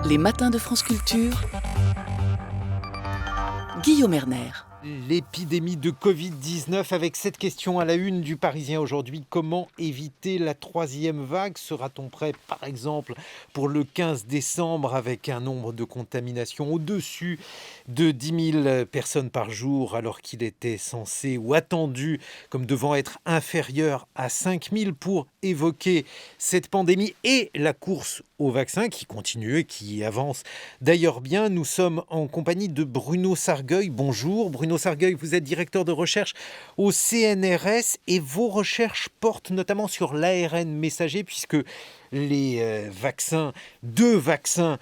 Les matins de France Culture, Guillaume Erner. L'épidémie de Covid-19 avec cette question à la une du Parisien aujourd'hui. Comment éviter la troisième vague ? Sera-t-on prêt, par exemple, pour le 15 décembre avec un nombre de contaminations au-dessus de 10 000 personnes par jour alors qu'il était censé ou attendu comme devant être inférieur à 5 000 pour évoquer cette pandémie et la course au vaccin qui continue et qui avance d'ailleurs bien. Nous sommes en compagnie de Bruno Sargueil. Bonjour Bruno Sargueil, vous êtes directeur de recherche au CNRS et vos recherches portent notamment sur l'ARN messager puisque les deux vaccins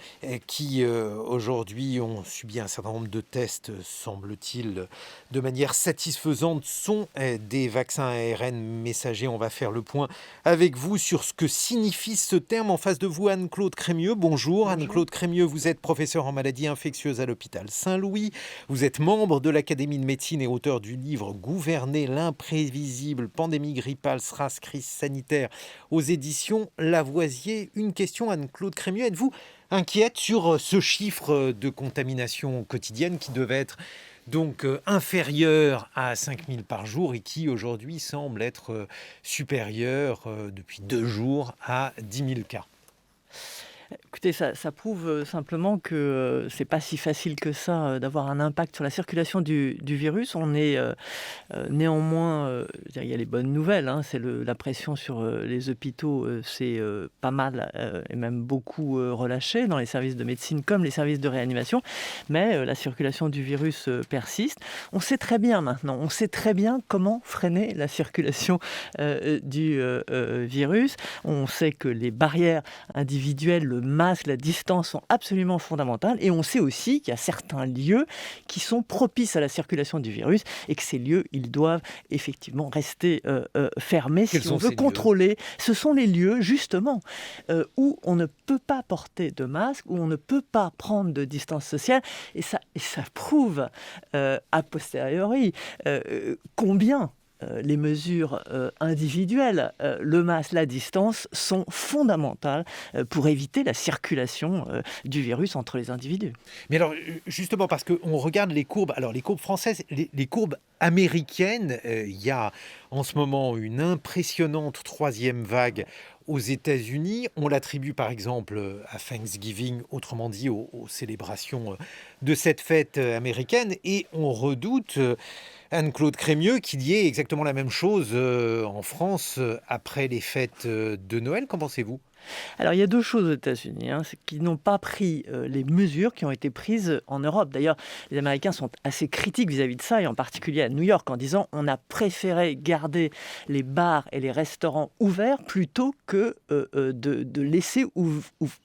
qui aujourd'hui ont subi un certain nombre de tests, semble-t-il, de manière satisfaisante, sont des vaccins ARN messagers. On va faire le point avec vous sur ce que signifie ce terme. En face de vous, Anne-Claude Crémieux. Bonjour. Anne-Claude Crémieux, vous êtes professeure en maladies infectieuses à l'hôpital Saint-Louis. Vous êtes membre de l'Académie de médecine et auteur du livre « Gouverner l'imprévisible, pandémie grippale, SRAS, crise sanitaire » aux éditions Lavoisier. Une question, Anne-Claude Crémieux. Êtes-vous inquiète sur ce chiffre de contamination quotidienne qui devait être donc inférieur à 5 000 par jour et qui aujourd'hui semble être supérieur depuis 2 jours à 10 000 cas? Écoutez, ça prouve simplement que c'est pas si facile que ça d'avoir un impact sur la circulation du virus. On est néanmoins, il y a les bonnes nouvelles, hein, c'est la pression sur les hôpitaux, c'est pas mal et même beaucoup relâché dans les services de médecine comme les services de réanimation, mais la circulation du virus persiste. On sait très bien maintenant, on sait très bien comment freiner la circulation du virus. On sait que les barrières individuelles, le masque, la distance sont absolument fondamentales et on sait aussi qu'il y a certains lieux qui sont propices à la circulation du virus et que ces lieux, ils doivent effectivement rester fermés si on veut contrôler. Ce sont les lieux justement où on ne peut pas porter de masque, où on ne peut pas prendre de distance sociale et ça prouve a posteriori combien les mesures individuelles, le masque, la distance, sont fondamentales pour éviter la circulation du virus entre les individus. Mais alors, justement, parce qu'on regarde les courbes, alors les courbes françaises, les courbes américaines, il y a en ce moment une impressionnante troisième vague aux États-Unis. On l'attribue par exemple à Thanksgiving, autrement dit aux célébrations de cette fête américaine, et on redoute, Anne-Claude Crémieux, qu'il y ait exactement la même chose en France après les fêtes de Noël. Qu'en pensez-vous ? Alors, il y a deux choses aux États-Unis, c'est qu'ils n'ont pas pris les mesures qui ont été prises en Europe. D'ailleurs, les Américains sont assez critiques vis-à-vis de ça, et en particulier à New York, en disant on a préféré garder les bars et les restaurants ouverts plutôt que de laisser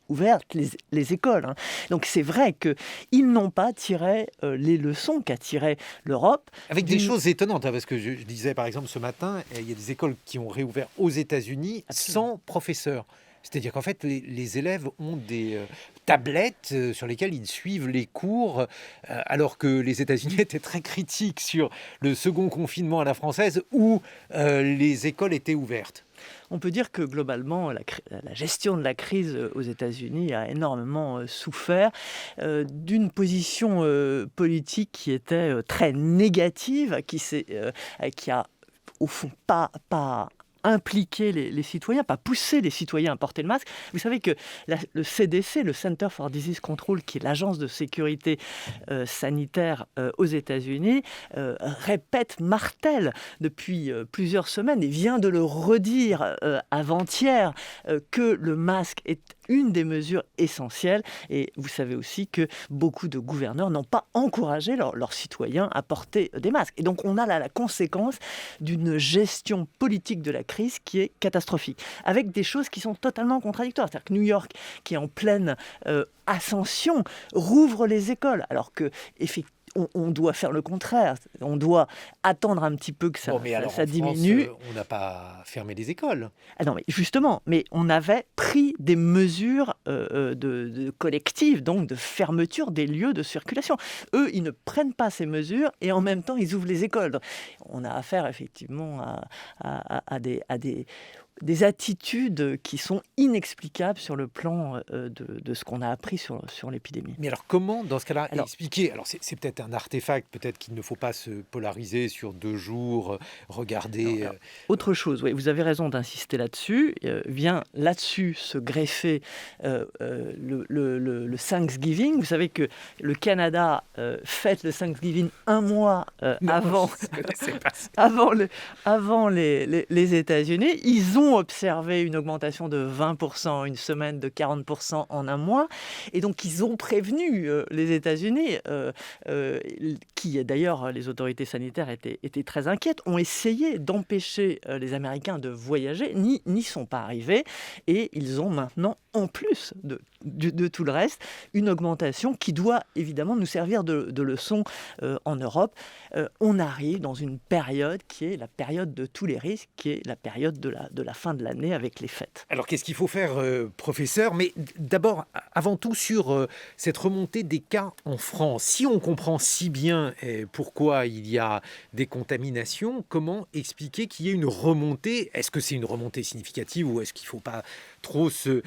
ouvertes les écoles. Donc, c'est vrai qu'ils n'ont pas tiré les leçons qu'a tiré l'Europe. Avec des choses étonnantes, parce que je disais par exemple ce matin, il y a des écoles qui ont réouvert aux États-Unis sans professeurs. C'est-à-dire qu'en fait, les élèves ont des tablettes sur lesquelles ils suivent les cours, alors que les États-Unis étaient très critiques sur le second confinement à la française où les écoles étaient ouvertes. On peut dire que globalement, la gestion de la crise aux États-Unis a énormément souffert d'une position politique qui était très négative, qui a au fond pas impliquer les citoyens, pas pousser les citoyens à porter le masque. Vous savez que le CDC, le Center for Disease Control, qui est l'agence de sécurité sanitaire aux États-Unis, martèle depuis plusieurs semaines et vient de le redire avant-hier que le masque est une des mesures essentielles. Et vous savez aussi que beaucoup de gouverneurs n'ont pas encouragé leurs citoyens à porter des masques. Et donc on a là la conséquence d'une gestion politique de la crise qui est catastrophique, avec des choses qui sont totalement contradictoires. C'est-à-dire que New York, qui est en pleine ascension, rouvre les écoles, alors que effectivement, on doit faire le contraire. On doit attendre un petit peu que ça diminue. France, on n'a pas fermé les écoles. Ah non, mais justement, on avait pris des mesures de collectives, donc de fermeture des lieux de circulation. Eux, ils ne prennent pas ces mesures et en même temps, ils ouvrent les écoles. Donc, on a affaire effectivement à des des attitudes qui sont inexplicables sur le plan de ce qu'on a appris sur l'épidémie. Mais alors comment, dans ce cas-là, Alors, expliquer? Alors c'est peut-être un artefact, peut-être qu'il ne faut pas se polariser sur 2 jours, regarder... alors, autre chose, oui, vous avez raison d'insister là-dessus. Vient là-dessus se greffer le Thanksgiving. Vous savez que le Canada fête le Thanksgiving un mois Non, avant, je ne connaissais pas ça. avant les États-Unis. Ils ont observé une augmentation de 20%, une semaine de 40% en un mois. Et donc, ils ont prévenu les États-Unis, qui d'ailleurs, les autorités sanitaires étaient très inquiètes, ont essayé d'empêcher les Américains de voyager, n'y sont pas arrivés. Et ils ont maintenant, en plus de tout le reste, une augmentation qui doit évidemment nous servir de leçon en Europe. On arrive dans une période qui est la période de tous les risques, qui est la période de la fin de l'année avec les fêtes. Alors qu'est-ce qu'il faut faire, professeur? Mais d'abord, avant tout, sur cette remontée des cas en France. Si on comprend si bien pourquoi il y a des contaminations, comment expliquer qu'il y ait une remontée? Est-ce que c'est une remontée significative ou est-ce qu'il ne faut pas trop se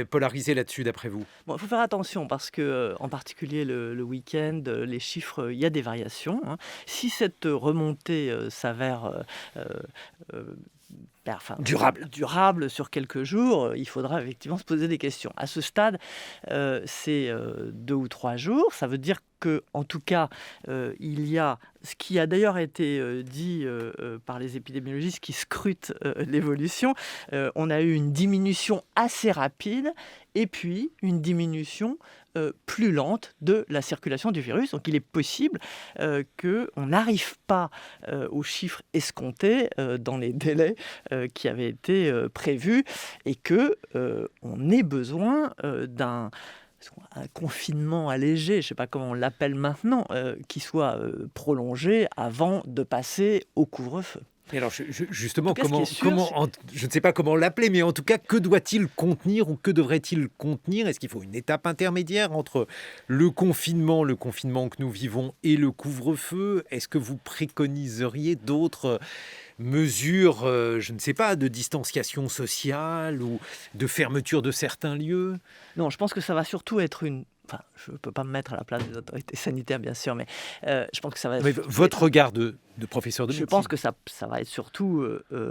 polariser là-dessus, d'après vous? Bon, il faut faire attention parce que, en particulier le week-end, les chiffres, il y a des variations, hein. Si cette remontée s'avère durable sur quelques jours, il faudra effectivement se poser des questions. À ce stade, c'est 2 ou 3 jours. Ça veut dire que, en tout cas, il y a ce qui a d'ailleurs été dit par les épidémiologistes qui scrutent l'évolution. On a eu une diminution assez rapide et puis une diminution plus lente de la circulation du virus. Donc il est possible qu'on n'arrive pas aux chiffres escomptés dans les délais qui avaient été prévus et qu'on ait besoin d'un confinement allégé, je ne sais pas comment on l'appelle maintenant, qui soit prolongé avant de passer au couvre-feu. Et alors justement, cas, je ne sais pas comment l'appeler, mais en tout cas, que doit-il contenir ou que devrait-il contenir? Est-ce qu'il faut une étape intermédiaire entre le confinement que nous vivons et le couvre-feu? Est-ce que vous préconiseriez d'autres mesures, je ne sais pas, de distanciation sociale ou de fermeture de certains lieux? Non, je pense que ça va surtout être Enfin, je ne peux pas me mettre à la place des autorités sanitaires, bien sûr, mais je pense que ça va être... Mais votre regard de professeur de médecine. Je pense que ça va être surtout,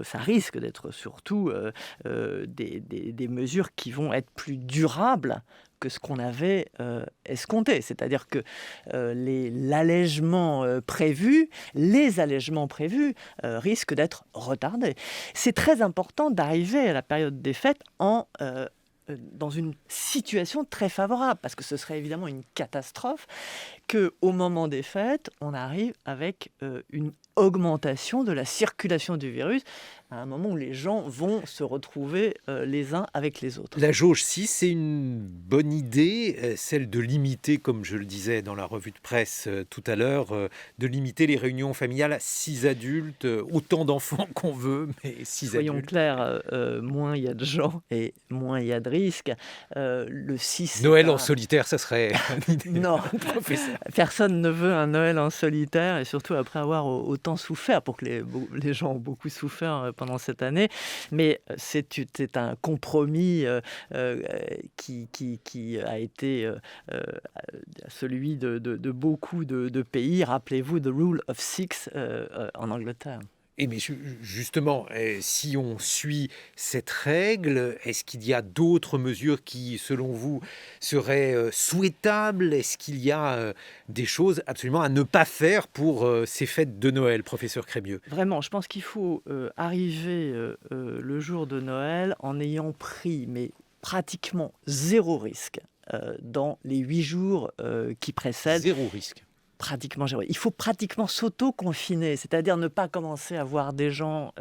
ça risque d'être surtout des mesures qui vont être plus durables que ce qu'on avait escompté. C'est-à-dire que les allègements prévus risquent d'être retardés. C'est très important d'arriver à la période des fêtes dans une situation très favorable, parce que ce serait évidemment une catastrophe qu'au moment des fêtes, on arrive avec une augmentation de la circulation du virus, à un moment où les gens vont se retrouver les uns avec les autres. La jauge 6, c'est une bonne idée, celle de limiter, comme je le disais dans la revue de presse tout à l'heure, de limiter les réunions familiales à 6 adultes, autant d'enfants qu'on veut, mais 6 Soyons adultes. clairs, moins il y a de gens et moins il y a de risques. Le 6... Noël en solitaire, ça serait une idée. Non, Professeur. personne ne veut un Noël en solitaire, et surtout après avoir autant souffert, pour que les gens ont beaucoup souffert pendant cette année. Mais c'est un compromis qui a été celui de beaucoup de pays. Rappelez-vous, the rule of six en Angleterre. Et mais justement, si on suit cette règle, est-ce qu'il y a d'autres mesures qui, selon vous, seraient souhaitables? Est-ce qu'il y a des choses absolument à ne pas faire pour ces fêtes de Noël, professeur Crémieux? Vraiment, je pense qu'il faut arriver le jour de Noël en ayant pris pratiquement zéro risque dans les 8 jours qui précèdent. Zéro risque. Pratiquement zéro. Il faut pratiquement s'auto-confiner, c'est-à-dire ne pas commencer à voir des gens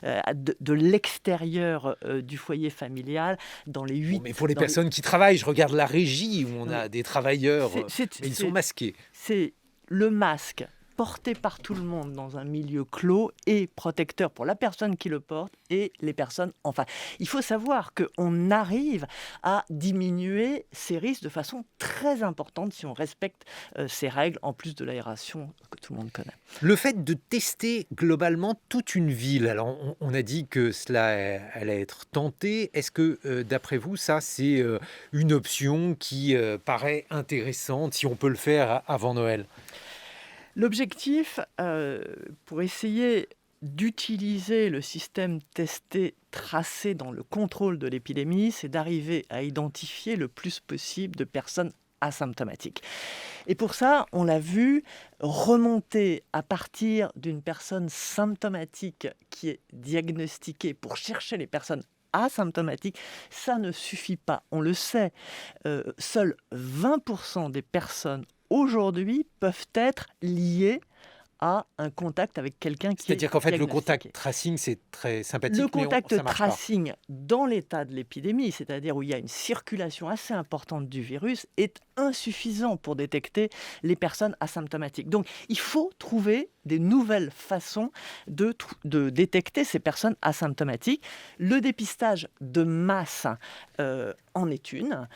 de l'extérieur du foyer familial dans les 8... Mais pour les personnes qui travaillent, je regarde la régie où on a des travailleurs, mais ils sont masqués. C'est le masque porté par tout le monde dans un milieu clos est protecteur pour la personne qui le porte et les personnes en face. Il faut savoir qu'on arrive à diminuer ces risques de façon très importante si on respecte ces règles, en plus de l'aération que tout le monde connaît. Le fait de tester globalement toute une ville, alors on a dit que cela allait être tenté. Est-ce que, d'après vous, ça c'est une option qui paraît intéressante si on peut le faire avant Noël? L'objectif, pour essayer d'utiliser le système testé-tracé dans le contrôle de l'épidémie, c'est d'arriver à identifier le plus possible de personnes asymptomatiques. Et pour ça, on l'a vu, remonter à partir d'une personne symptomatique qui est diagnostiquée pour chercher les personnes asymptomatiques, ça ne suffit pas. On le sait, seuls 20% des personnes aujourd'hui peuvent être liées à un contact avec quelqu'un qui est C'est-à-dire qu'en fait, le diagnostiqué. contact tracing, c'est très sympathique, Le mais contact ça marche pas. tracing dans l'état de l'épidémie, c'est-à-dire où il y a une circulation assez importante du virus, est insuffisant pour détecter les personnes asymptomatiques. Donc, il faut trouver des nouvelles façons de détecter ces personnes asymptomatiques. Le dépistage de masse en est une.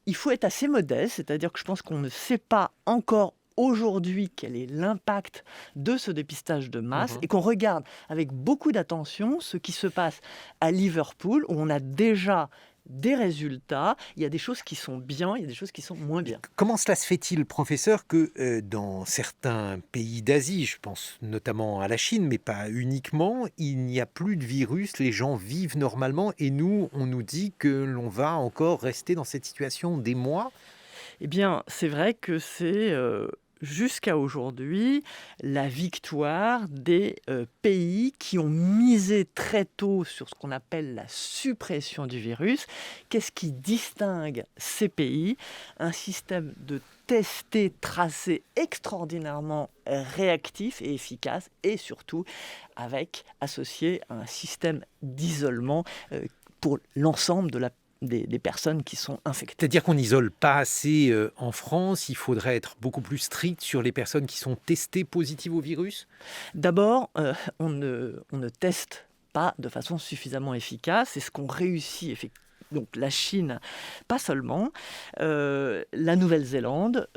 Il faut être assez modeste, c'est-à-dire que je pense qu'on ne sait pas encore aujourd'hui quel est l'impact de ce dépistage de masse et qu'on regarde avec beaucoup d'attention ce qui se passe à Liverpool, où on a déjà des résultats. Il y a des choses qui sont bien, il y a des choses qui sont moins bien. Comment cela se fait-il, professeur, que dans certains pays d'Asie, je pense notamment à la Chine, mais pas uniquement, il n'y a plus de virus, les gens vivent normalement et nous, on nous dit que l'on va encore rester dans cette situation des mois? Eh bien, c'est vrai que c'est jusqu'à aujourd'hui la victoire des pays qui ont misé très tôt sur ce qu'on appelle la suppression du virus. Qu'est-ce qui distingue ces pays? Un système de tester, tracer extraordinairement réactif et efficace, et surtout associé à un système d'isolement pour l'ensemble des personnes qui sont infectées. C'est-à-dire qu'on n'isole pas assez en France, il faudrait être beaucoup plus strict sur les personnes qui sont testées positives au virus? D'abord, on ne teste pas de façon suffisamment efficace. C'est ce qu'on réussit effectivement. Donc la Chine, pas seulement, la Nouvelle-Zélande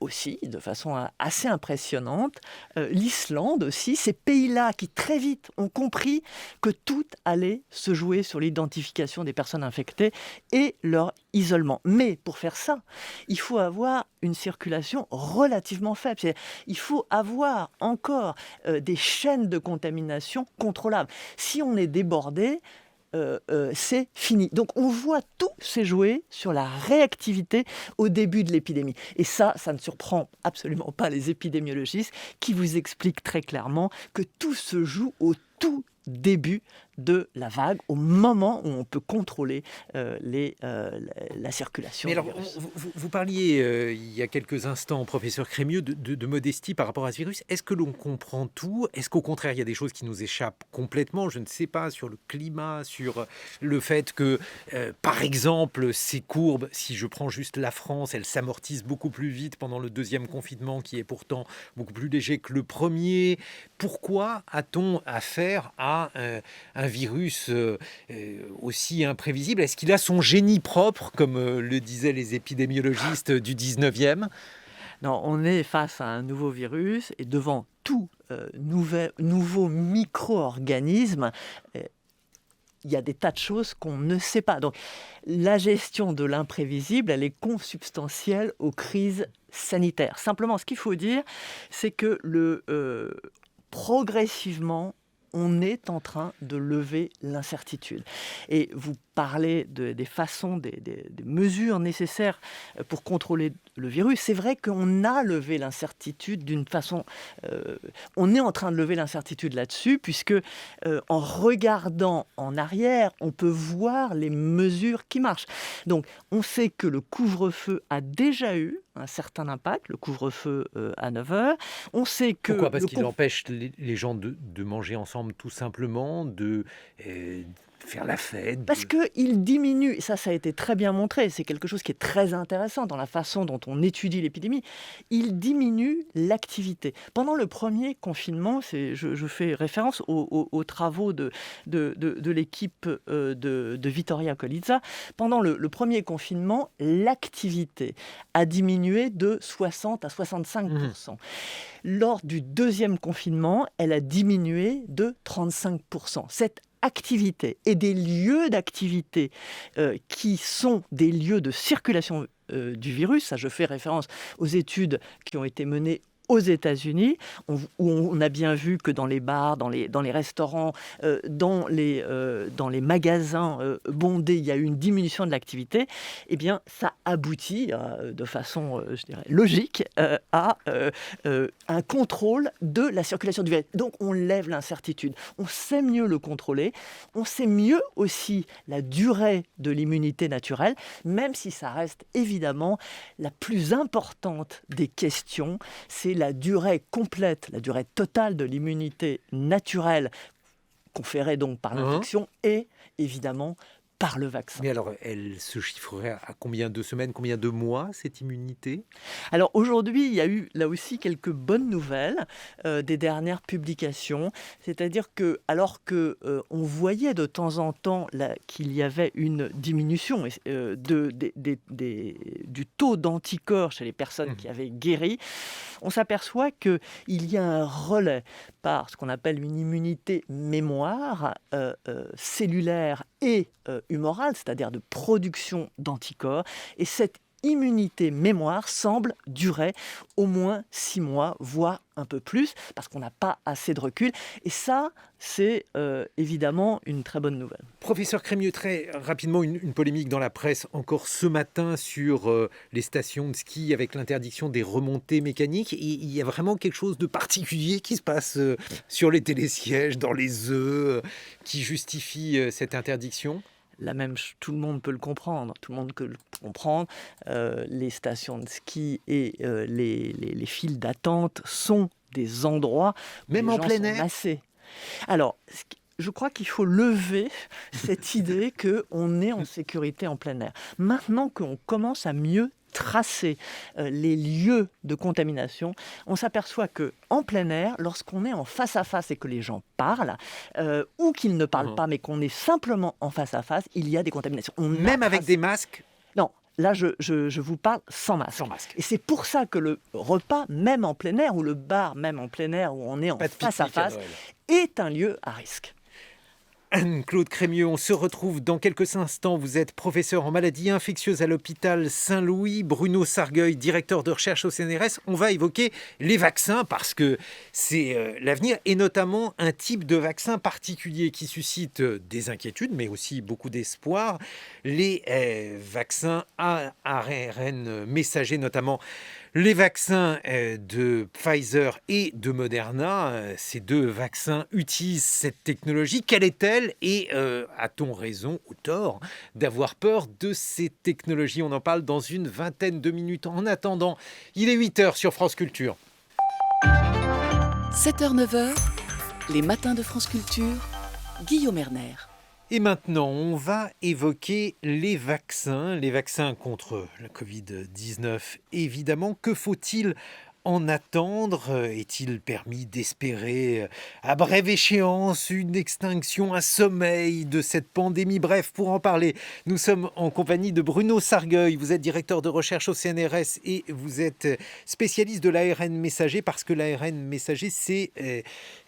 aussi, de façon assez impressionnante, l'Islande aussi, ces pays-là qui très vite ont compris que tout allait se jouer sur l'identification des personnes infectées et leur isolement. Mais pour faire ça, il faut avoir une circulation relativement faible. Il faut avoir encore des chaînes de contamination contrôlables. Si on est débordé, c'est fini. Donc on voit tout s'est joué sur la réactivité au début de l'épidémie. Et ça ne surprend absolument pas les épidémiologistes qui vous expliquent très clairement que tout se joue au tout début de la vague, au moment où on peut contrôler la circulation. Mais du alors, virus. vous parliez il y a quelques instants, professeur Crémieux, de modestie par rapport à ce virus. Est-ce que l'on comprend tout? Est-ce qu'au contraire, il y a des choses qui nous échappent complètement? Je ne sais pas, sur le climat, sur le fait que, par exemple, ces courbes, si je prends juste la France, elles s'amortissent beaucoup plus vite pendant le deuxième confinement, qui est pourtant beaucoup plus léger que le premier. Pourquoi a-t-on affaire à un virus aussi imprévisible? Est-ce qu'il a son génie propre, comme le disaient les épidémiologistes du 19e? Non, on est face à un nouveau virus et devant tout nouveau micro-organisme, il y a des tas de choses qu'on ne sait pas. Donc, la gestion de l'imprévisible, elle est consubstantielle aux crises sanitaires. Simplement, ce qu'il faut dire, c'est que progressivement, on est en train de lever l'incertitude. Et vous parlez des façons, des mesures nécessaires pour contrôler le virus. C'est vrai qu'on a levé l'incertitude d'une façon... on est en train de lever l'incertitude là-dessus, puisque en regardant en arrière, on peut voir les mesures qui marchent. Donc, on sait que le couvre-feu a déjà eu un certain impact, le couvre-feu à 9h. On sait que... Pourquoi? Parce qu'il empêche les gens de manger ensemble, tout simplement, faire la fête. Parce qu'il diminue, et ça a été très bien montré, c'est quelque chose qui est très intéressant dans la façon dont on étudie l'épidémie, il diminue l'activité. Pendant le premier confinement, je fais référence aux travaux de l'équipe de Vittoria Colizza, pendant le premier confinement, l'activité a diminué de 60 à 65%. Lors du deuxième confinement, elle a diminué de 35%. Cette activité et des lieux d'activité qui sont des lieux de circulation du virus, ça je fais référence aux études qui ont été menées aux États-Unis, où on a bien vu que dans les bars, dans les restaurants, dans les magasins bondés, il y a eu une diminution de l'activité, eh bien, ça aboutit de façon, je dirais, logique à un contrôle de la circulation du virus. Donc, on lève l'incertitude. On sait mieux le contrôler. On sait mieux aussi la durée de l'immunité naturelle, même si ça reste évidemment la plus importante des questions. C'est la durée complète, la durée totale de l'immunité naturelle conférée donc par l'infection et évidemment par le vaccin. Mais alors, elle se chiffrerait à combien de semaines, combien de mois, cette immunité ? Alors aujourd'hui, il y a eu là aussi quelques bonnes nouvelles des dernières publications. C'est-à-dire que, alors que on voyait de temps en temps qu'il y avait une diminution du taux d'anticorps chez les personnes qui avaient guéri, on s'aperçoit qu'il y a un relais par ce qu'on appelle une immunité mémoire cellulaire et humorale, c'est-à-dire de production d'anticorps. Et cette immunité mémoire semble durer au moins 6 mois, voire un peu plus, parce qu'on n'a pas assez de recul. Et ça, c'est évidemment une très bonne nouvelle. Professeur Crémieux, très rapidement, une polémique dans la presse encore ce matin sur les stations de ski avec l'interdiction des remontées mécaniques. Et il y a vraiment quelque chose de particulier qui se passe sur les télésièges, dans les œufs, qui justifie cette interdiction ? Tout le monde peut le comprendre. Tout le monde peut le comprendre. Les stations de ski et les files d'attente sont des endroits où même les en gens plein sont air. massés. Alors, je crois qu'il faut lever cette idée qu'on est en sécurité en plein air. Maintenant qu'on commence à mieux tracer les lieux de contamination, on s'aperçoit qu'en plein air, lorsqu'on est en face à face et que les gens parlent, ou qu'ils ne parlent pas, mais qu'on est simplement en face à face, il y a des contaminations. Même avec des masques ? Non. Là, je vous parle sans masque. Sans masque. Et c'est pour ça que le repas, même en plein air, ou le bar, même en plein air, où on est en face à face, est un lieu à risque. Anne-Claude Crémieux, on se retrouve dans quelques instants. Vous êtes professeur en maladies infectieuses à l'hôpital Saint-Louis. Bruno Sargueil, directeur de recherche au CNRS. On va évoquer les vaccins parce que c'est l'avenir et notamment un type de vaccin particulier qui suscite des inquiétudes mais aussi beaucoup d'espoir. Les vaccins à ARN messager, notamment les vaccins de Pfizer et de Moderna. Ces deux vaccins utilisent cette technologie. Quelle est-elle ? Et a-t-on raison ou tort d'avoir peur de ces technologies ? On en parle dans une vingtaine de minutes. En attendant, il est 8h sur France Culture. 7h, 9h, les matins de France Culture, Guillaume Erner. Et maintenant, on va évoquer les vaccins contre la Covid-19. Évidemment, que faut-il en attendre ? Est-il permis d'espérer à brève échéance une extinction, un sommeil de cette pandémie ? Bref, pour en parler, nous sommes en compagnie de Bruno Sargueil. Vous êtes directeur de recherche au CNRS et vous êtes spécialiste de l'ARN messager parce que l'ARN messager, c'est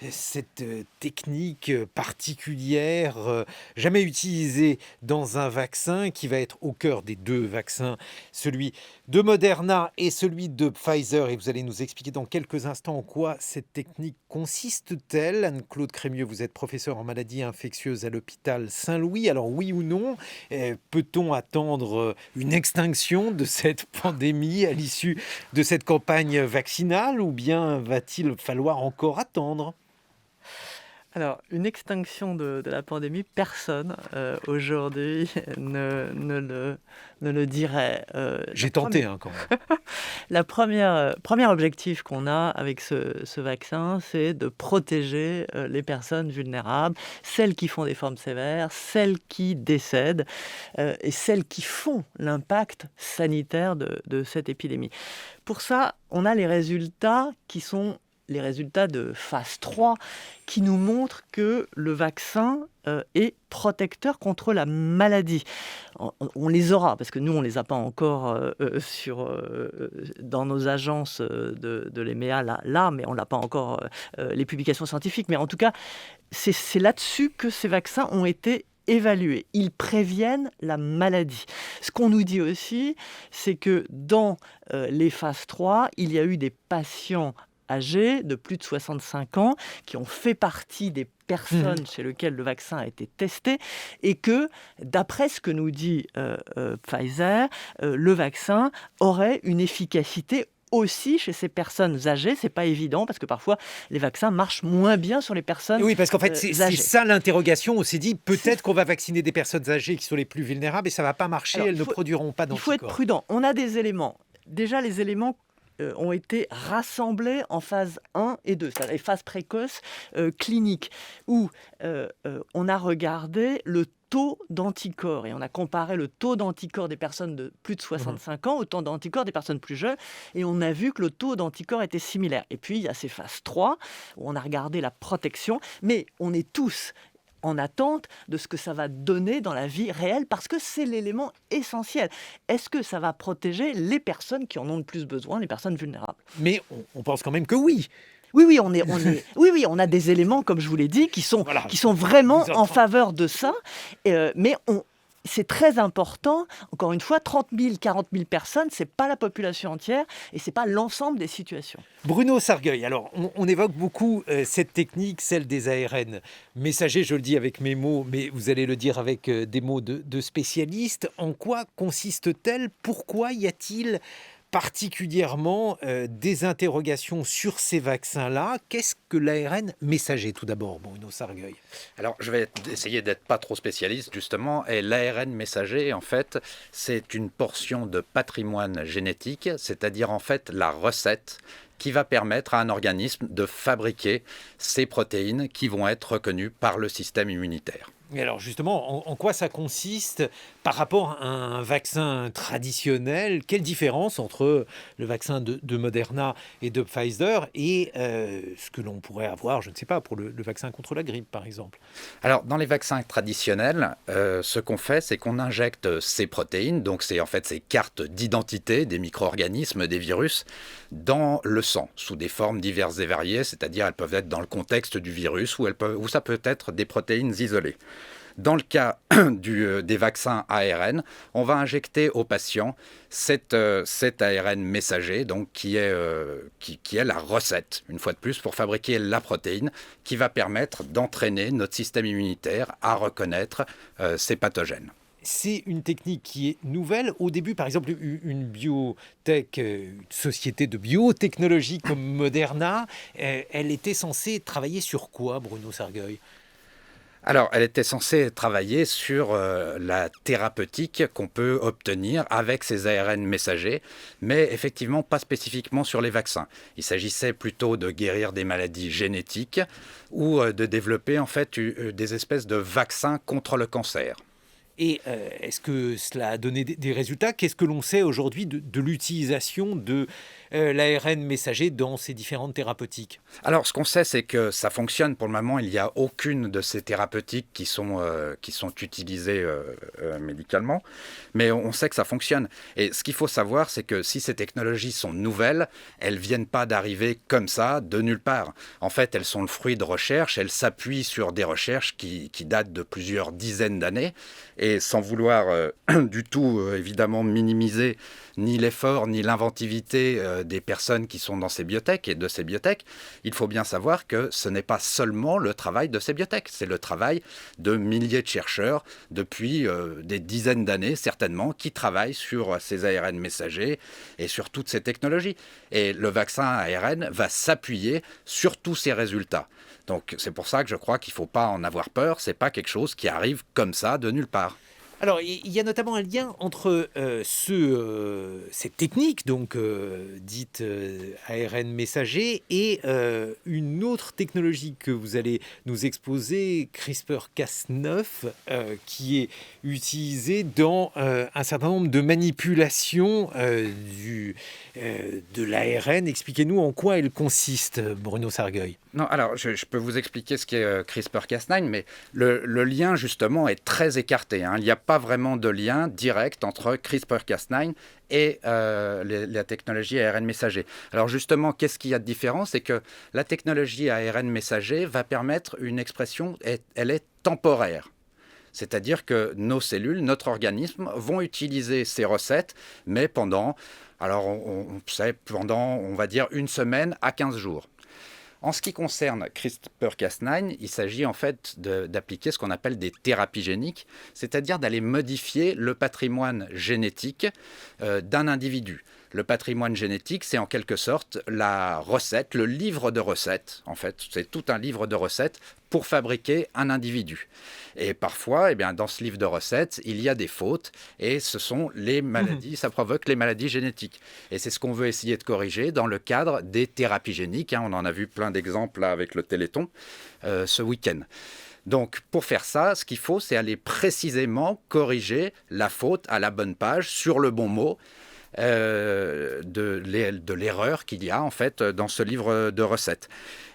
cette technique particulière, jamais utilisée dans un vaccin qui va être au cœur des deux vaccins, celui de Moderna et celui de Pfizer. Et vous allez nous expliquer dans quelques instants en quoi cette technique consiste-t-elle. Anne-Claude Crémieux, vous êtes professeur en maladies infectieuses à l'hôpital Saint-Louis. Alors oui ou non, peut-on attendre une extinction de cette pandémie à l'issue de cette campagne vaccinale ou bien va-t-il falloir encore attendre ? Alors, une extinction de la pandémie, personne aujourd'hui ne le dirait. J'ai tenté quand même. La premier objectif qu'on a avec ce vaccin, c'est de protéger les personnes vulnérables, celles qui font des formes sévères, celles qui décèdent et celles qui font l'impact sanitaire de cette épidémie. Pour ça, on a les résultats qui sont les résultats de phase 3 qui nous montrent que le vaccin est protecteur contre la maladie. On les aura, parce que nous, on ne les a pas encore dans nos agences de l'EMEA, là, mais on n'a pas encore les publications scientifiques. Mais en tout cas, c'est là-dessus que ces vaccins ont été évalués. Ils préviennent la maladie. Ce qu'on nous dit aussi, c'est que dans les phases 3, il y a eu des patients âgés de plus de 65 ans qui ont fait partie des personnes chez lesquelles le vaccin a été testé et que, d'après ce que nous dit Pfizer, le vaccin aurait une efficacité aussi chez ces personnes âgées. C'est pas évident parce que parfois les vaccins marchent moins bien sur les personnes âgées. Oui, parce qu'en fait, c'est ça l'interrogation. On s'est dit peut-être qu'on va vacciner des personnes âgées qui sont les plus vulnérables et ça va pas marcher, elles ne produiront pas d'anticorps. Il faut être prudent. On a des éléments. Déjà, les éléments ont été rassemblés en phase 1 et 2, c'est-à-dire les phases précoces cliniques, où on a regardé le taux d'anticorps et on a comparé le taux d'anticorps des personnes de plus de 65 ans au taux d'anticorps des personnes plus jeunes et on a vu que le taux d'anticorps était similaire. Et puis, il y a ces phases 3 où on a regardé la protection, mais on est tous en attente de ce que ça va donner dans la vie réelle, parce que c'est l'élément essentiel. Est-ce que ça va protéger les personnes qui en ont le plus besoin, les personnes vulnérables ? Mais on pense quand même que oui. Oui, on a des éléments, comme je vous l'ai dit, qui sont vraiment en faveur de ça, mais c'est très important, encore une fois, 30 000, 40 000 personnes, ce n'est pas la population entière et ce n'est pas l'ensemble des situations. Bruno Sargueil, alors on évoque beaucoup cette technique, celle des ARN messagers, je le dis avec mes mots, mais vous allez le dire avec des mots de spécialistes. En quoi consiste-t-elle ? Pourquoi y a-t-il particulièrement des interrogations sur ces vaccins-là? Qu'est-ce que l'ARN messager, tout d'abord, Bruno Sargueil? Alors, je vais essayer d'être pas trop spécialiste, justement. Et l'ARN messager, en fait, c'est une portion de patrimoine génétique, c'est-à-dire, en fait, la recette qui va permettre à un organisme de fabriquer ces protéines qui vont être reconnues par le système immunitaire. Et alors justement, en quoi ça consiste par rapport à un vaccin traditionnel? Quelle différence entre le vaccin de Moderna et de Pfizer et ce que l'on pourrait avoir, je ne sais pas, pour le vaccin contre la grippe par exemple? Alors dans les vaccins traditionnels, ce qu'on fait, c'est qu'on injecte ces protéines, donc c'est en fait ces cartes d'identité des micro-organismes, des virus, dans le sang, sous des formes diverses et variées, c'est-à-dire elles peuvent être dans le contexte du virus ou ça peut être des protéines isolées. Dans le cas des vaccins ARN, on va injecter au patient cet ARN messager, donc qui est la recette, une fois de plus, pour fabriquer la protéine qui va permettre d'entraîner notre système immunitaire à reconnaître ces pathogènes. C'est une technique qui est nouvelle. Au début, par exemple, une biotech, une société de biotechnologie comme Moderna, elle était censée travailler sur quoi, Bruno Sargueil ? Alors, elle était censée travailler sur la thérapeutique qu'on peut obtenir avec ces ARN messagers, mais effectivement pas spécifiquement sur les vaccins. Il s'agissait plutôt de guérir des maladies génétiques ou de développer en fait des espèces de vaccins contre le cancer. Et est-ce que cela a donné des résultats? Qu'est-ce que l'on sait aujourd'hui de l'utilisation de l'ARN messager dans ces différentes thérapeutiques? Alors, ce qu'on sait, c'est que ça fonctionne. Pour le moment, il n'y a aucune de ces thérapeutiques qui sont utilisées médicalement, mais on sait que ça fonctionne. Et ce qu'il faut savoir, c'est que si ces technologies sont nouvelles, elles ne viennent pas d'arriver comme ça, de nulle part. En fait, elles sont le fruit de recherches, elles s'appuient sur des recherches qui datent de plusieurs dizaines d'années. Et sans vouloir du tout, évidemment, minimiser ni l'effort ni l'inventivité des personnes qui sont dans ces biotech et de ces biotech, il faut bien savoir que ce n'est pas seulement le travail de ces biotech, c'est le travail de milliers de chercheurs depuis des dizaines d'années certainement qui travaillent sur ces ARN messagers et sur toutes ces technologies. Et le vaccin ARN va s'appuyer sur tous ces résultats. Donc c'est pour ça que je crois qu'il ne faut pas en avoir peur, ce n'est pas quelque chose qui arrive comme ça de nulle part. Alors, il y a notamment un lien entre cette technique, donc dite ARN messager, et une autre technologie que vous allez nous exposer, CRISPR-Cas9, qui est utilisée dans un certain nombre de manipulations de l'ARN. Expliquez-nous en quoi elle consiste, Bruno Sargueil. Non, alors je peux vous expliquer ce qu'est CRISPR-Cas9, mais le lien justement est très écarté. Il n'y a pas vraiment de lien direct entre CRISPR-Cas9 et la technologie ARN messager. Alors justement, qu'est-ce qu'il y a de différent? C'est que la technologie ARN messager va permettre une expression, elle est temporaire. C'est-à-dire que nos cellules, notre organisme vont utiliser ces recettes, mais pendant, on va dire, 1 semaine à 15 jours. En ce qui concerne CRISPR-Cas9, il s'agit en fait d'appliquer ce qu'on appelle des thérapies géniques, c'est-à-dire d'aller modifier le patrimoine génétique d'un individu. Le patrimoine génétique, c'est en quelque sorte la recette, le livre de recettes. En fait, c'est tout un livre de recettes pour fabriquer un individu. Et parfois, dans ce livre de recettes, il y a des fautes et ce sont les maladies, ça provoque les maladies génétiques. Et c'est ce qu'on veut essayer de corriger dans le cadre des thérapies géniques. On en a vu plein d'exemples là, avec le Téléthon ce week-end. Donc, pour faire ça, ce qu'il faut, c'est aller précisément corriger la faute à la bonne page, sur le bon mot, de l'erreur qu'il y a en fait dans ce livre de recettes.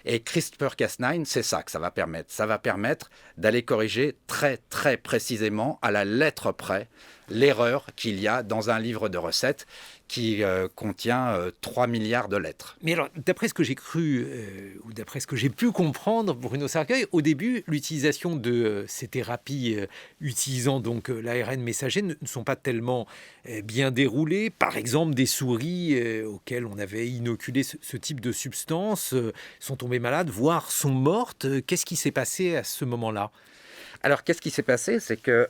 Et CRISPR-Cas9, c'est ça que ça va permettre. Ça va permettre d'aller corriger très très précisément, à la lettre près, l'erreur qu'il y a dans un livre de recettes qui contient 3 milliards de lettres. Mais alors, d'après ce que j'ai cru, ou d'après ce que j'ai pu comprendre, Bruno Sargueil, au début, l'utilisation de ces thérapies utilisant donc l'ARN messager ne sont pas tellement bien déroulées. Par exemple, des souris auxquelles on avait inoculé ce type de substance sont tombées malades, voire sont mortes. Qu'est-ce qui s'est passé à ce moment-là ? Alors, qu'est-ce qui s'est passé? C'est que,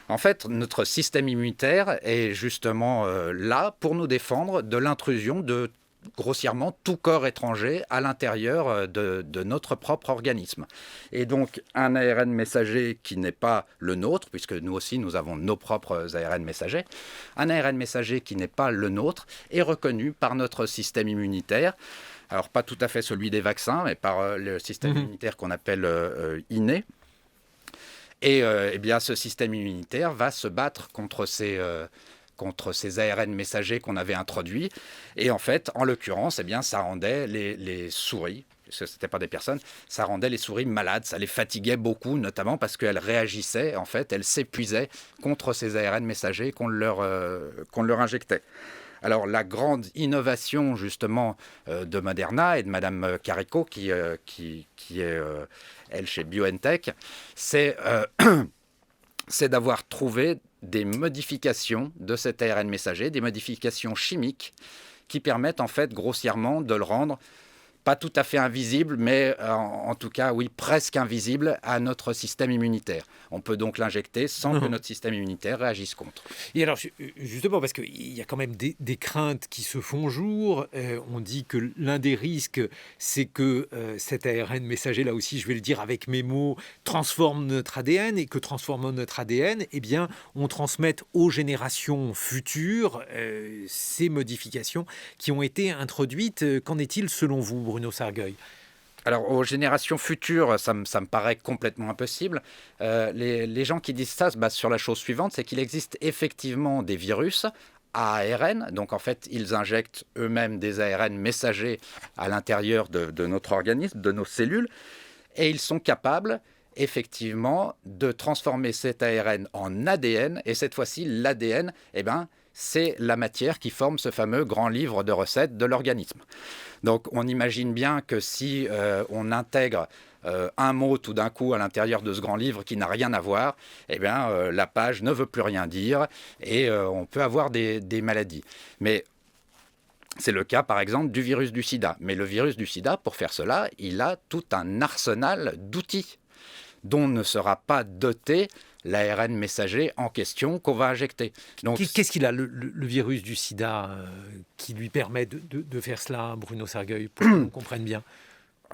en fait, notre système immunitaire est justement là pour nous défendre de l'intrusion de, grossièrement, tout corps étranger à l'intérieur de notre propre organisme. Et donc, un ARN messager qui n'est pas le nôtre, puisque nous aussi, nous avons nos propres ARN messagers, un ARN messager qui n'est pas le nôtre est reconnu par notre système immunitaire. Alors, pas tout à fait celui des vaccins, mais par le système immunitaire qu'on appelle inné. Et ce système immunitaire va se battre contre ces ARN messagers qu'on avait introduits. Et en fait, en l'occurrence, ça rendait les souris, parce que ce n'étaient pas des personnes, ça rendait les souris malades, ça les fatiguait beaucoup, notamment parce qu'elles réagissaient, en fait, elles s'épuisaient contre ces ARN messagers qu'on leur injectait. Alors, la grande innovation, justement, de Moderna et de Mme Carico, qui est, elle, chez BioNTech, c'est d'avoir trouvé des modifications de cet ARN messager, des modifications chimiques qui permettent, en fait, grossièrement, de le rendre pas tout à fait invisible, mais en tout cas, oui, presque invisible à notre système immunitaire. On peut donc l'injecter sans que notre système immunitaire réagisse contre. Et alors, justement, parce qu'il y a quand même des craintes qui se font jour, on dit que l'un des risques, c'est que cet ARN messager, là aussi, je vais le dire avec mes mots, transforme notre ADN, et que transformant notre ADN, on transmette aux générations futures ces modifications qui ont été introduites. Qu'en est-il selon vous, Bruno Sargueil? Alors, aux générations futures, ça me paraît complètement impossible. Les gens qui disent ça se basent sur la chose suivante, c'est qu'il existe effectivement des virus à ARN. Donc, en fait, ils injectent eux-mêmes des ARN messagers à l'intérieur de notre organisme, de nos cellules, et ils sont capables, effectivement, de transformer cet ARN en ADN. Et cette fois-ci, l'ADN, c'est la matière qui forme ce fameux grand livre de recettes de l'organisme. Donc, on imagine bien que si on intègre un mot tout d'un coup à l'intérieur de ce grand livre qui n'a rien à voir, la page ne veut plus rien dire et on peut avoir des maladies. Mais c'est le cas, par exemple, du virus du sida. Mais le virus du sida, pour faire cela, il a tout un arsenal d'outils dont ne sera pas doté l'ARN messager en question qu'on va injecter. Donc, qu'est-ce qu'il a, le virus du sida, qui lui permet de faire cela, Bruno Sargueil, pour qu'on comprenne bien?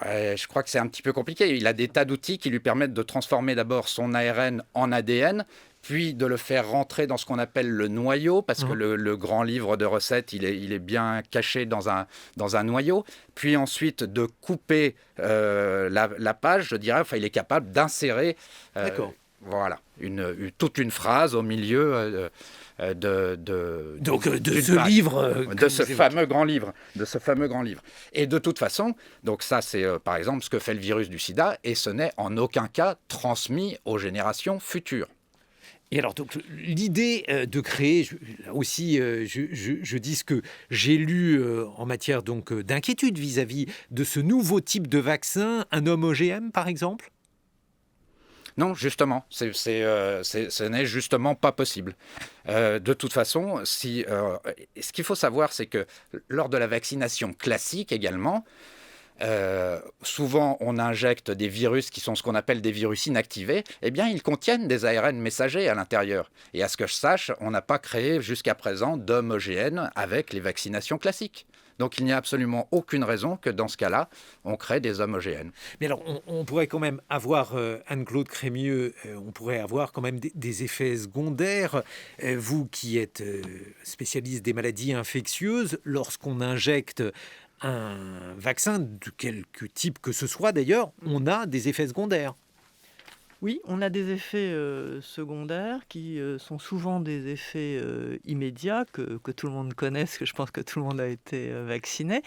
Je crois que c'est un petit peu compliqué. Il a des tas d'outils qui lui permettent de transformer d'abord son ARN en ADN, puis de le faire rentrer dans ce qu'on appelle le noyau, parce que le grand livre de recettes, il est bien caché dans un noyau, puis ensuite de couper la page, je dirais, enfin il est capable d'insérer voilà, toute une phrase au milieu de ce livre, de ce fameux grand livre, Et de toute façon, donc ça c'est par exemple ce que fait le virus du sida, et ce n'est en aucun cas transmis aux générations futures. Et alors, donc, l'idée de créer, je dis ce que j'ai lu en matière donc, d'inquiétude vis-à-vis de ce nouveau type de vaccin, un homme OGM par exemple ? Non, justement, ce n'est justement pas possible. De toute façon, ce qu'il faut savoir, c'est que lors de la vaccination classique également, souvent on injecte des virus qui sont ce qu'on appelle des virus inactivés, eh bien ils contiennent des ARN messagers à l'intérieur. Et à ce que je sache, on n'a pas créé jusqu'à présent d'hommes OGM avec les vaccinations classiques. Donc il n'y a absolument aucune raison que dans ce cas-là, on crée des hommes OGM. Mais alors on pourrait quand même avoir, Anne-Claude Crémieux, on pourrait avoir quand même des effets secondaires. Vous qui êtes spécialiste des maladies infectieuses, lorsqu'on injecte un vaccin de quelque type que ce soit d'ailleurs, on a des effets secondaires. Oui, on a des effets secondaires qui sont souvent des effets immédiats que tout le monde connaît, parce que je pense que tout le monde a été vacciné.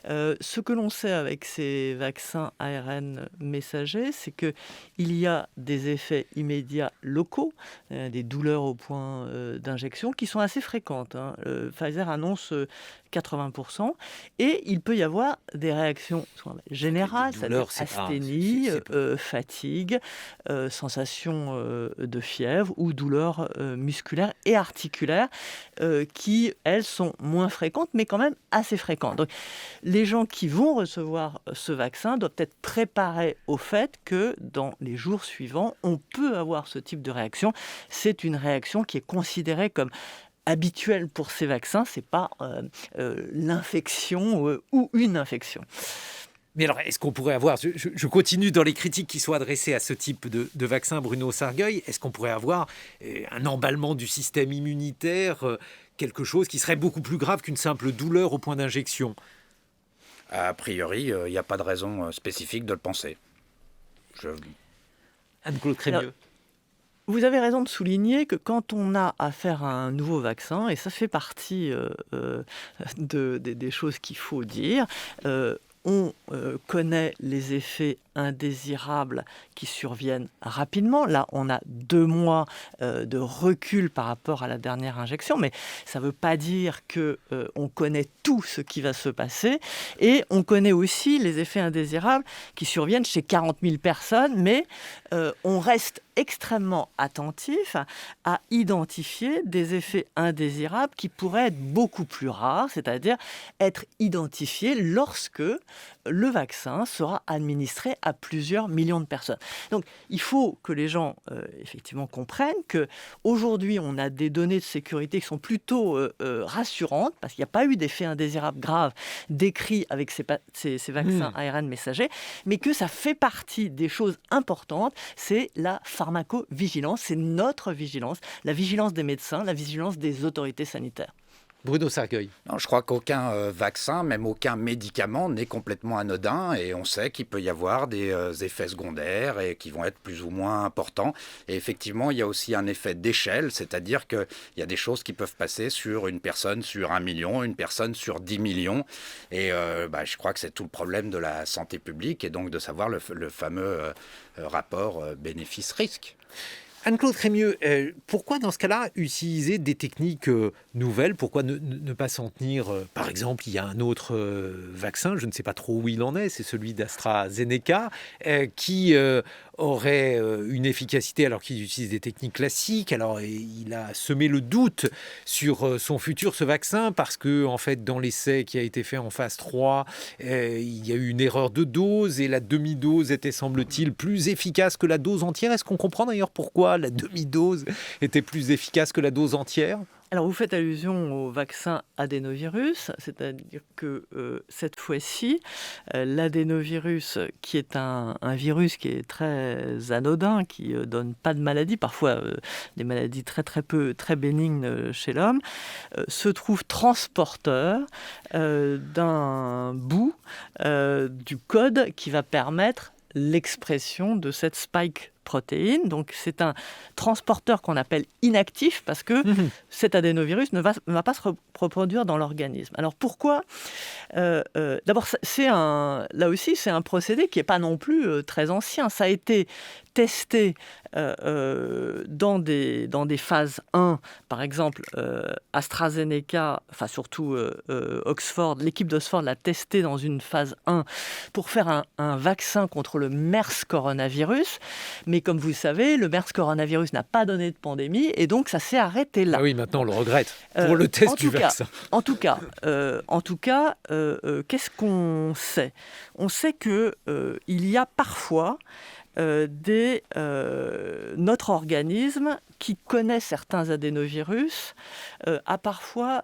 Ce que l'on sait avec ces vaccins ARN messagers, c'est qu'il y a des effets immédiats locaux, des douleurs au point d'injection qui sont assez fréquentes. Pfizer annonce 80%, et il peut y avoir des réactions générales, c'est-à-dire asthénie, fatigue, sensation de fièvre ou douleurs musculaires et articulaires qui, elles, sont moins fréquentes, mais quand même assez fréquentes. Donc, les gens qui vont recevoir ce vaccin doivent être préparés au fait que dans les jours suivants, on peut avoir ce type de réaction. C'est une réaction qui est considérée comme habituel pour ces vaccins, c'est pas l'infection ou une infection. Mais alors, est-ce qu'on pourrait avoir, je continue dans les critiques qui sont adressées à ce type de vaccin, Bruno Sargueil, est-ce qu'on pourrait avoir un emballement du système immunitaire, quelque chose qui serait beaucoup plus grave qu'une simple douleur au point d'injection ? A priori, il n'y a pas de raison spécifique de le penser. Anne-Claude Crémieux. Vous avez raison de souligner que quand on a affaire à un nouveau vaccin, et ça fait partie des choses qu'il faut dire, on connaît les effets indésirables qui surviennent rapidement. Là, on a 2 mois de recul par rapport à la dernière injection, mais ça ne veut pas dire qu'on connaît tout ce qui va se passer. Et on connaît aussi les effets indésirables qui surviennent chez 40 000 personnes, mais on reste extrêmement attentif à identifier des effets indésirables qui pourraient être beaucoup plus rares, c'est-à-dire être identifiés lorsque le vaccin sera administré à plusieurs millions de personnes. Donc, il faut que les gens, effectivement, comprennent qu'aujourd'hui, on a des données de sécurité qui sont plutôt rassurantes, parce qu'il n'y a pas eu d'effets indésirables graves décrits avec ces vaccins ARN messagers, mais que ça fait partie des choses importantes, c'est la pharmacovigilance, c'est notre vigilance, la vigilance des médecins, la vigilance des autorités sanitaires. Bruno Sargueil. Non, je crois qu'aucun vaccin, même aucun médicament n'est complètement anodin, et on sait qu'il peut y avoir des effets secondaires et qui vont être plus ou moins importants. Et effectivement, il y a aussi un effet d'échelle, c'est-à-dire qu'il y a des choses qui peuvent passer sur une personne sur 1 million, une personne sur 10 millions. Et je crois que c'est tout le problème de la santé publique, et donc de savoir le fameux rapport bénéfice-risque. Anne-Claude Crémieux, pourquoi dans ce cas-là utiliser des techniques nouvelles ? Pourquoi ne pas s'en tenir par exemple, il y a un autre vaccin, je ne sais pas trop où il en est, c'est celui d'AstraZeneca, qui aurait une efficacité alors qu'il utilise des techniques classiques. Alors il a semé le doute sur son futur, ce vaccin, parce que en fait, dans l'essai qui a été fait en phase 3, il y a eu une erreur de dose et la demi-dose était, semble-t-il, plus efficace que la dose entière. Est-ce qu'on comprend d'ailleurs pourquoi la demi-dose était plus efficace que la dose entière ? Alors, vous faites allusion au vaccin adénovirus, c'est-à-dire que cette fois-ci, l'adénovirus, qui est un virus qui est très anodin, qui donne pas de maladie, parfois des maladies très bénignes chez l'homme, se trouve transporteur d'un bout du code qui va permettre l'expression de cette spike protéine. Donc c'est un transporteur qu'on appelle inactif parce que cet adénovirus ne va pas se reproduire dans l'organisme. Alors pourquoi d'abord, là aussi, c'est un procédé qui n'est pas non plus très ancien. Ça a été testé dans des phases 1, par exemple AstraZeneca, enfin surtout Oxford, l'équipe d'Oxford l'a testé dans une phase 1 pour faire un vaccin contre le MERS coronavirus. Mais comme vous le savez, le MERS coronavirus n'a pas donné de pandémie et donc ça s'est arrêté là. Ah oui, maintenant on le regrette pour le test du vaccin. En tout cas, qu'est-ce qu'on sait ? On sait que il y a parfois notre organisme qui connaît certains adénovirus a parfois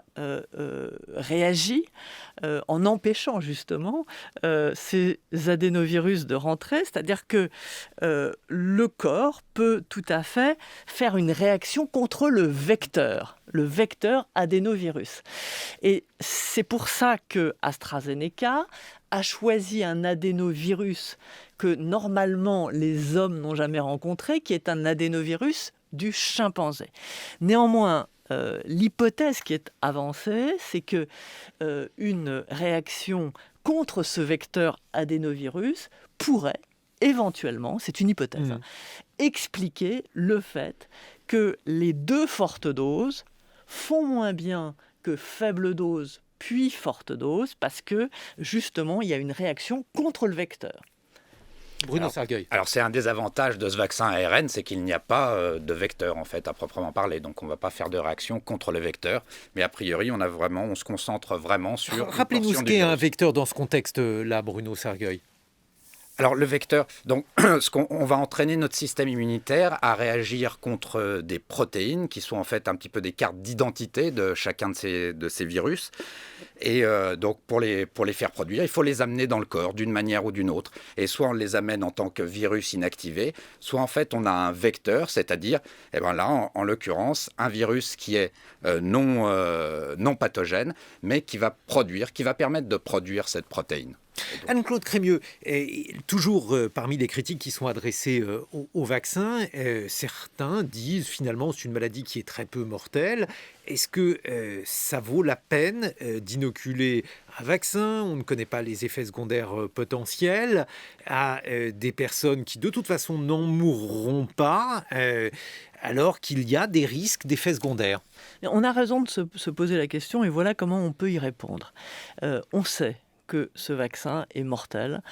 réagi en empêchant justement ces adénovirus de rentrer, c'est-à-dire que le corps peut tout à fait faire une réaction contre le vecteur adénovirus. Et c'est pour ça que AstraZeneca a choisi un adénovirus que normalement les hommes n'ont jamais rencontré, qui est un adénovirus du chimpanzé. Néanmoins, l'hypothèse qui est avancée, c'est que une réaction contre ce vecteur adénovirus pourrait éventuellement, c'est une hypothèse, expliquer le fait que les 2 fortes doses font moins bien que faible dose puis forte dose, parce que justement il y a une réaction contre le vecteur. Bruno Sergueil. Alors c'est un des avantages de ce vaccin ARN, c'est qu'il n'y a pas de vecteur en fait à proprement parler, donc on ne va pas faire de réaction contre le vecteur, mais a priori on se concentre vraiment sur. Rappelez-nous ce qu'est un vecteur dans ce contexte-là, Bruno Sergueil. Alors le vecteur, donc on va entraîner notre système immunitaire à réagir contre des protéines qui sont en fait un petit peu des cartes d'identité de chacun de ces virus. Et donc pour les faire produire, il faut les amener dans le corps d'une manière ou d'une autre. Et soit on les amène en tant que virus inactivé, soit en fait on a un vecteur, c'est-à-dire, là en l'occurrence, un virus qui est non pathogène, mais qui va permettre de produire cette protéine. Anne-Claude Crémieux, toujours parmi les critiques qui sont adressées au vaccin, certains disent finalement c'est une maladie qui est très peu mortelle. Est-ce que ça vaut la peine d'inoculer un vaccin ? On ne connaît pas les effets secondaires potentiels à des personnes qui de toute façon n'en mourront pas, alors qu'il y a des risques d'effets secondaires. On a raison de se poser la question et voilà comment on peut y répondre. On sait que ce vaccin est mortel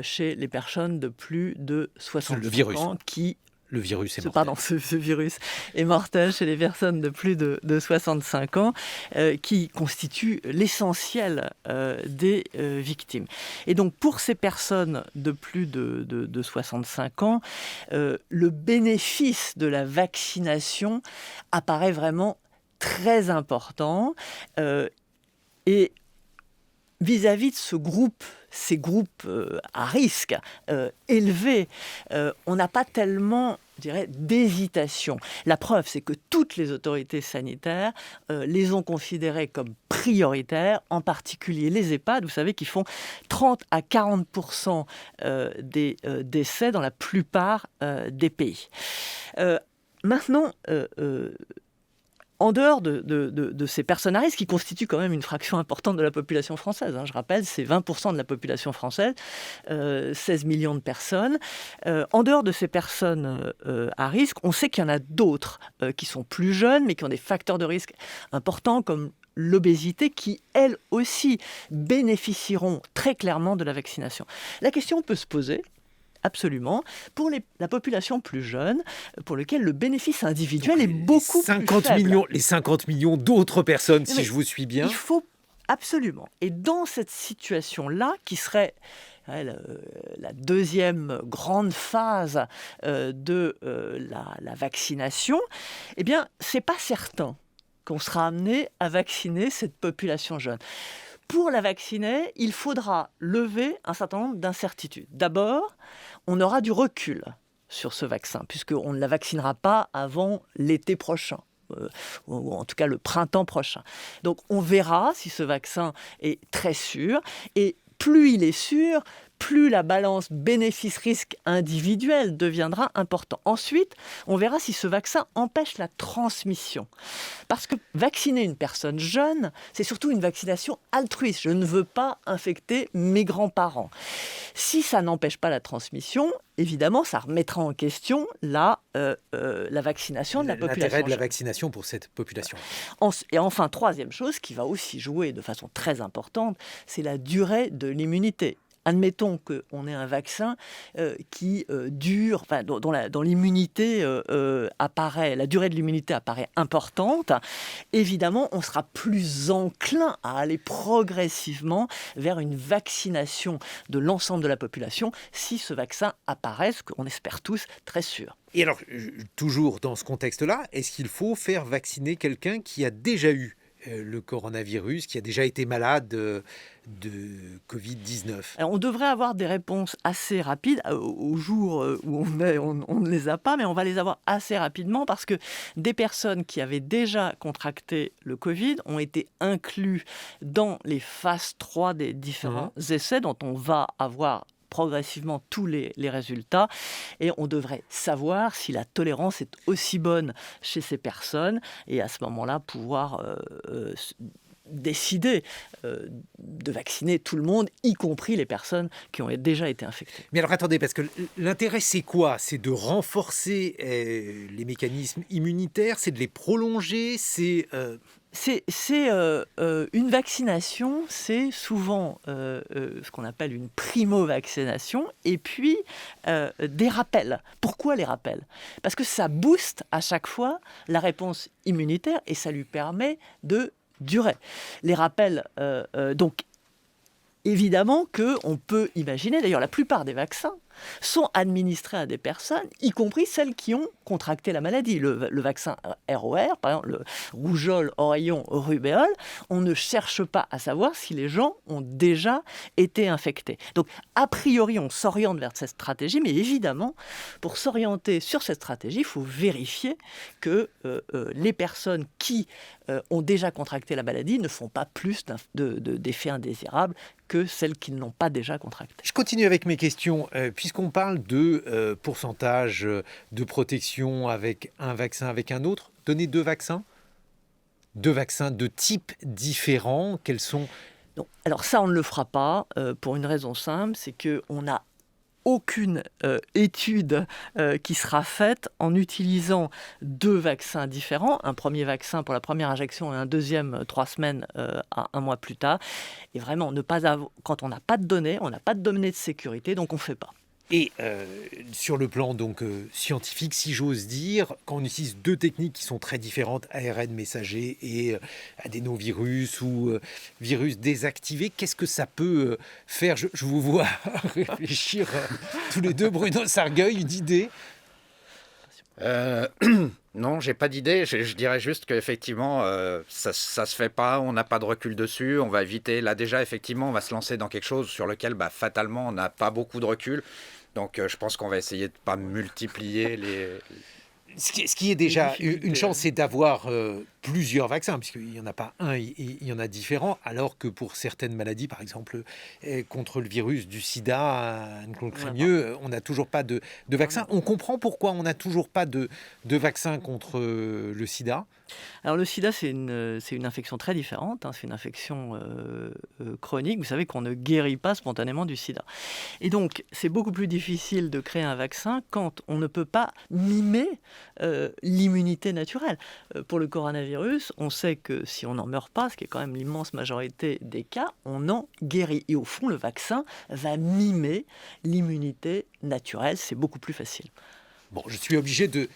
chez les personnes de plus de 65 ans qui... Le virus est mortel. Pardon, ce virus est mortel chez les personnes de plus de 65 ans qui constituent l'essentiel des victimes. Et donc, pour ces personnes de plus de 65 ans, le bénéfice de la vaccination apparaît vraiment très important. Et vis-à-vis de ces groupes à risque élevé, on n'a pas tellement, je dirais, d'hésitation. La preuve, c'est que toutes les autorités sanitaires les ont considérés comme prioritaires, en particulier les EHPAD, vous savez, qui font 30 à 40% des décès dans la plupart des pays. Maintenant, en dehors de ces personnes à risque, qui constituent quand même une fraction importante de la population française, je rappelle, c'est 20% de la population française, 16 millions de personnes. En dehors de ces personnes à risque, on sait qu'il y en a d'autres qui sont plus jeunes, mais qui ont des facteurs de risque importants, comme l'obésité, qui, elles aussi, bénéficieront très clairement de la vaccination. La question peut se poser, absolument, pour la population plus jeune, pour laquelle le bénéfice individuel est beaucoup plus faible. Les 50 millions d'autres personnes, si je vous suis bien. Il faut absolument. Et dans cette situation-là, qui serait la deuxième grande phase de la vaccination, eh bien, c'est pas certain qu'on sera amené à vacciner cette population jeune. Pour la vacciner, il faudra lever un certain nombre d'incertitudes. D'abord, on aura du recul sur ce vaccin, puisqu'on ne la vaccinera pas avant l'été prochain. Ou en tout cas le printemps prochain. Donc on verra si ce vaccin est très sûr, et plus il est sûr, plus la balance bénéfice-risque individuel deviendra important. Ensuite, on verra si ce vaccin empêche la transmission. Parce que vacciner une personne jeune, c'est surtout une vaccination altruiste. Je ne veux pas infecter mes grands-parents. Si ça n'empêche pas la transmission, évidemment, ça remettra en question la vaccination de la population. L'intérêt de la jeune. vaccination pour cette population. Et enfin, troisième chose qui va aussi jouer de façon très importante, c'est la durée de l'immunité. Admettons qu'on ait un vaccin qui dure, enfin, dont l'immunité apparaît, la durée de l'immunité apparaît importante. Évidemment, on sera plus enclin à aller progressivement vers une vaccination de l'ensemble de la population si ce vaccin apparaît, ce qu'on espère tous, très sûr. Et alors, toujours dans ce contexte-là, est-ce qu'il faut faire vacciner quelqu'un qui a déjà eu le coronavirus, qui a déjà été malade de Covid-19? Alors, on devrait avoir des réponses assez rapides. Au jour où on ne les a pas, mais on va les avoir assez rapidement parce que des personnes qui avaient déjà contracté le Covid ont été inclus dans les phases 3 des différents essais dont on va avoir progressivement tous les résultats, et on devrait savoir si la tolérance est aussi bonne chez ces personnes, et à ce moment-là pouvoir décider de vacciner tout le monde, y compris les personnes qui ont déjà été infectées. Mais alors attendez, parce que l'intérêt c'est quoi? C'est de renforcer les mécanismes immunitaires, c'est de les prolonger, une vaccination, c'est souvent ce qu'on appelle une primo-vaccination, et puis des rappels. Pourquoi les rappels? Parce que ça booste à chaque fois la réponse immunitaire et ça lui permet de durer. Les rappels, donc évidemment qu'on peut imaginer, d'ailleurs la plupart des vaccins sont administrés à des personnes, y compris celles qui ont contracté la maladie. Le vaccin ROR, par exemple, le rougeole, oreillon, rubéole, on ne cherche pas à savoir si les gens ont déjà été infectés. Donc, a priori, on s'oriente vers cette stratégie, mais évidemment, pour s'orienter sur cette stratégie, il faut vérifier que les personnes qui ont déjà contracté la maladie ne font pas plus d'effets indésirables que celles qui ne l'ont pas déjà contracté. Je continue avec mes questions. Puisqu'on parle de pourcentage de protection avec un vaccin, avec un autre, donner deux vaccins de types différents, quels sont? Non. Alors ça, on ne le fera pas pour une raison simple, c'est qu'on n'a aucune étude qui sera faite en utilisant deux vaccins différents, un premier vaccin pour la première injection et un deuxième 3 semaines à 1 mois plus tard. Et vraiment, quand on n'a pas de données, on n'a pas de données de sécurité, donc on ne fait pas. Et sur le plan donc scientifique, si j'ose dire, quand on utilise deux techniques qui sont très différentes, ARN messager et adénovirus ou virus désactivé, qu'est-ce que ça peut faire? Je vous vois réfléchir tous les deux, Bruno Sargueil, une idée? Non, j'ai pas d'idée. Je dirais juste qu'effectivement, ça se fait pas. On n'a pas de recul dessus. On va éviter. Là, déjà, effectivement, on va se lancer dans quelque chose sur lequel, fatalement, on n'a pas beaucoup de recul. Donc, je pense qu'on va essayer de pas multiplier les... Ce qui est déjà une chance, c'est d'avoir plusieurs vaccins, puisqu'il n'y en a pas un, il y en a différents, alors que pour certaines maladies, par exemple, contre le virus du sida, contre mieux, on n'a toujours pas de vaccin. On comprend pourquoi on n'a toujours pas de vaccin contre le sida. Alors le sida, c'est une infection très différente, c'est une infection chronique. Vous savez qu'on ne guérit pas spontanément du sida. Et donc, c'est beaucoup plus difficile de créer un vaccin quand on ne peut pas mimer l'immunité naturelle. Pour le coronavirus, on sait que si on n'en meurt pas, ce qui est quand même l'immense majorité des cas, on en guérit. Et au fond, le vaccin va mimer l'immunité naturelle. C'est beaucoup plus facile. Bon, je suis obligé de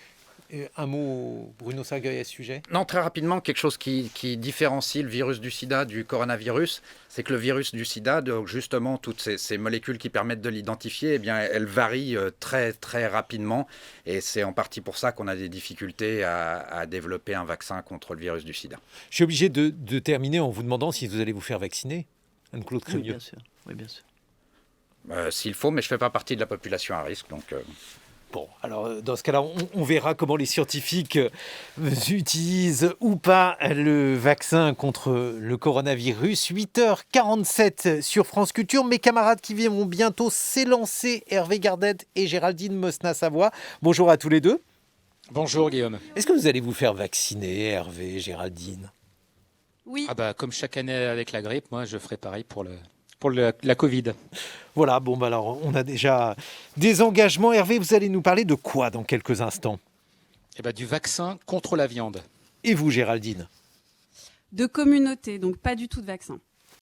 Un mot, Bruno Sargueil, à ce sujet? Non, très rapidement, quelque chose qui différencie le virus du sida du coronavirus, c'est que le virus du sida, donc justement, toutes ces molécules qui permettent de l'identifier, eh bien, elles varient très, très rapidement. Et c'est en partie pour ça qu'on a des difficultés à développer un vaccin contre le virus du sida. Je suis obligé de terminer en vous demandant si vous allez vous faire vacciner, Anne-Claude Oui, Crémieux. bien sûr. Oui, bien sûr. S'il faut, mais je ne fais pas partie de la population à risque, donc... Bon, alors dans ce cas-là, on verra comment les scientifiques utilisent ou pas le vaccin contre le coronavirus. 8h47 sur France Culture. Mes camarades qui vont bientôt s'élancer, Hervé Gardette et Géraldine Mosna-Savoie. Bonjour à tous les deux. Bonjour Guillaume. Est-ce que vous allez vous faire vacciner, Hervé, Géraldine? Oui. Comme chaque année avec la grippe, moi je ferai pareil pour la Covid. Voilà, bon, bah alors on a déjà des engagements. Hervé, vous allez nous parler de quoi dans quelques instants? Du vaccin contre la viande. Et vous, Géraldine? De communauté, donc pas du tout de vaccin.